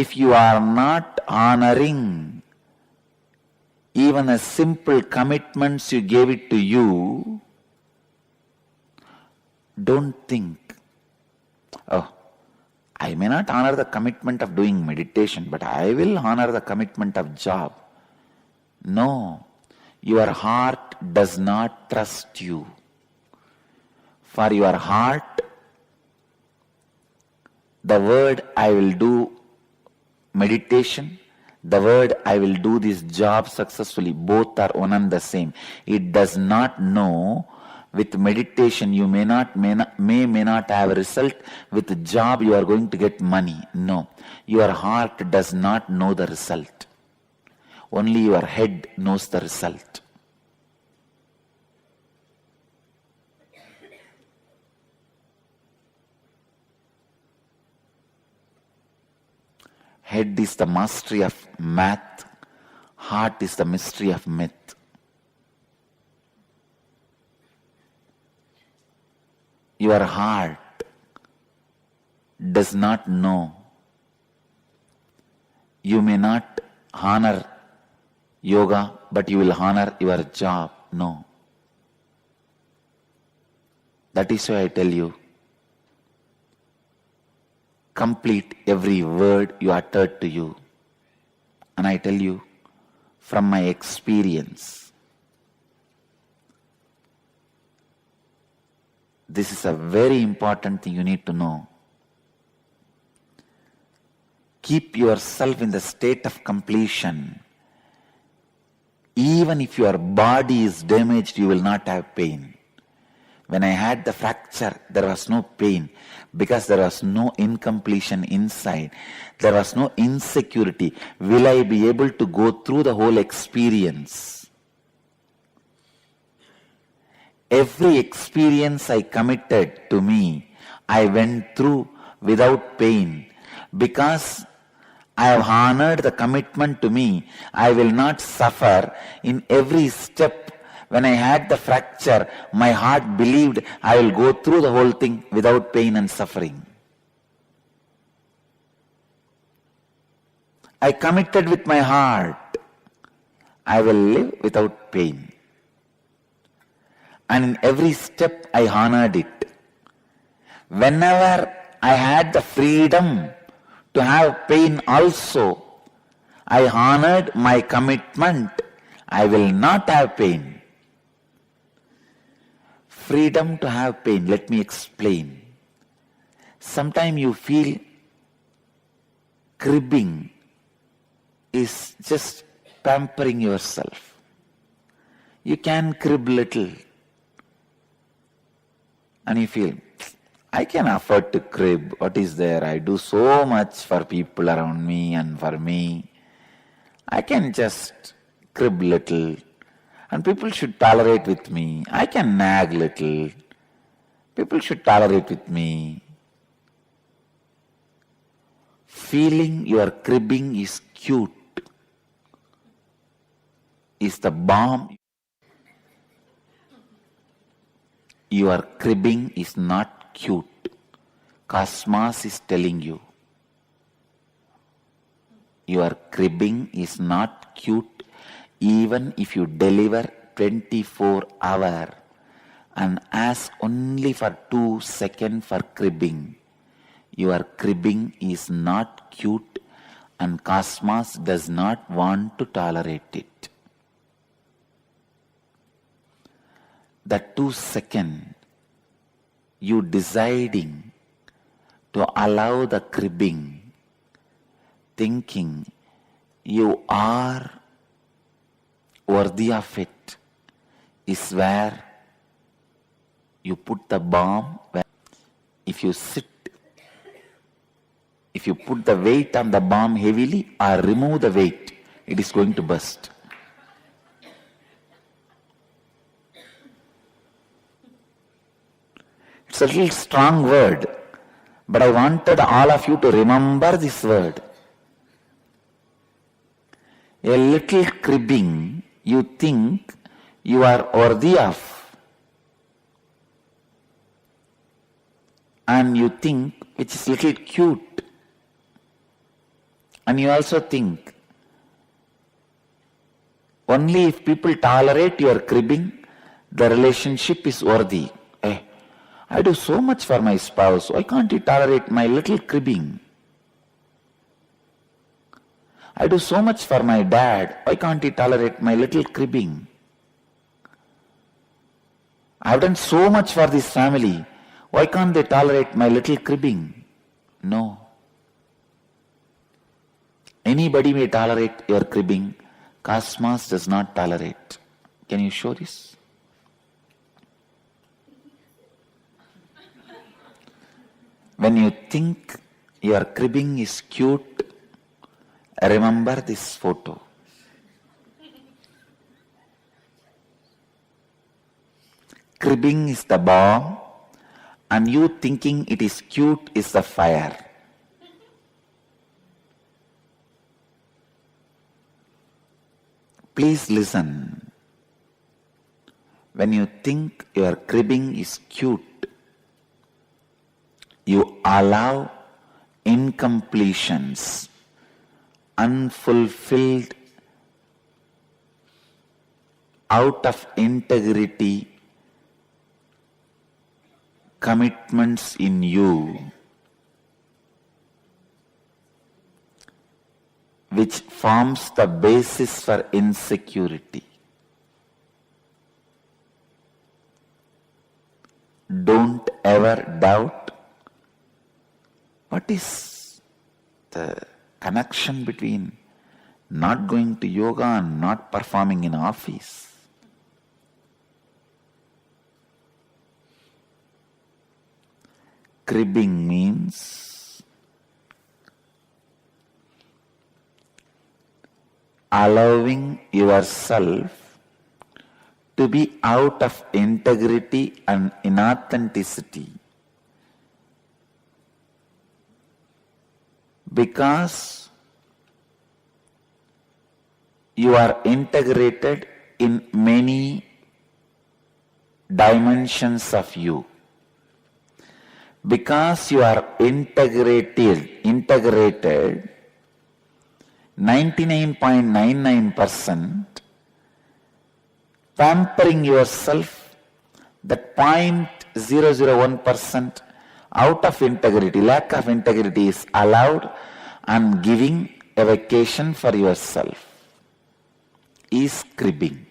if you are not honoring even a simple commitments you gave it to you, don't think, oh, I may not honor the commitment of doing meditation, but I will honor the commitment of job. No, your heart does not trust you. For your heart, the word I will do meditation, the word I will do this job successfully, both are one and the same. It does not know. With meditation you may not have a result. With the job you are going to get money. No, your heart does not know the result. Only your head knows the result. Head is the mastery of math. Heart is the mystery of myth. Your heart does not know. You may not honor yoga, but you will honor your job. No. That is why I tell you, complete every word you uttered to you. And I tell you, from my experience, this is a very important thing you need to know. Keep yourself in the state of completion. Even if your body is damaged, you will not have pain. When I had the fracture, there was no pain because there was no incompletion inside. There was no insecurity. Will I be able to go through the whole experience? Every experience I committed to me, I went through without pain because I have honored the commitment to me. I will not suffer in every step. When I had the fracture, my heart believed I will go through the whole thing without pain and suffering. I committed with my heart, I will live without pain. And in every step I honored it. Whenever I had the freedom to have pain also, I honored my commitment. I will not have pain. Freedom to have pain. Let me explain. Sometimes you feel cribbing is just pampering yourself. You can crib little and you feel, I can afford to crib. What is there? I do so much for people around me and for me. I can just crib little. And people should tolerate with me. I can nag little. People should tolerate with me. Feeling your cribbing is cute is the balm. Your cribbing is not cute. Cosmos is telling you. Your cribbing is not cute. Even if you deliver 24 hours and ask only for 2 seconds for cribbing, your cribbing is not cute and Cosmos does not want to tolerate it. The 2 seconds you deciding to allow the cribbing, thinking you are worthy of it, is where you put the bomb. If you sit, if you put the weight on the bomb heavily or remove the weight, it is going to burst. It's a little strong word, but I wanted all of you to remember this word. A little cribbing you think you are worthy of, and you think which is little cute, And you also think, only if people tolerate your cribbing, the relationship is worthy. I do so much for my spouse, why can't he tolerate my little cribbing? I do so much for my dad, why can't he tolerate my little cribbing? I've done so much for this family, why can't they tolerate my little cribbing? No. Anybody may tolerate your cribbing, Cosmos does not tolerate. Can you show this? When you think your cribbing is cute, remember this photo. Cribbing is the bomb, and you thinking it is cute is the fire. Please listen. When you think your cribbing is cute, you allow incompletions, unfulfilled, out of integrity commitments in you, which forms the basis for insecurity. Don't ever doubt what is the connection between not going to yoga and not performing in office. Cribbing means allowing yourself to be out of integrity and inauthenticity, because you are integrated in many dimensions of you. Because you are integrated 99.99%, pampering yourself, that 0.001% out of integrity, lack of integrity is allowed, and giving a vacation for yourself is cribbing.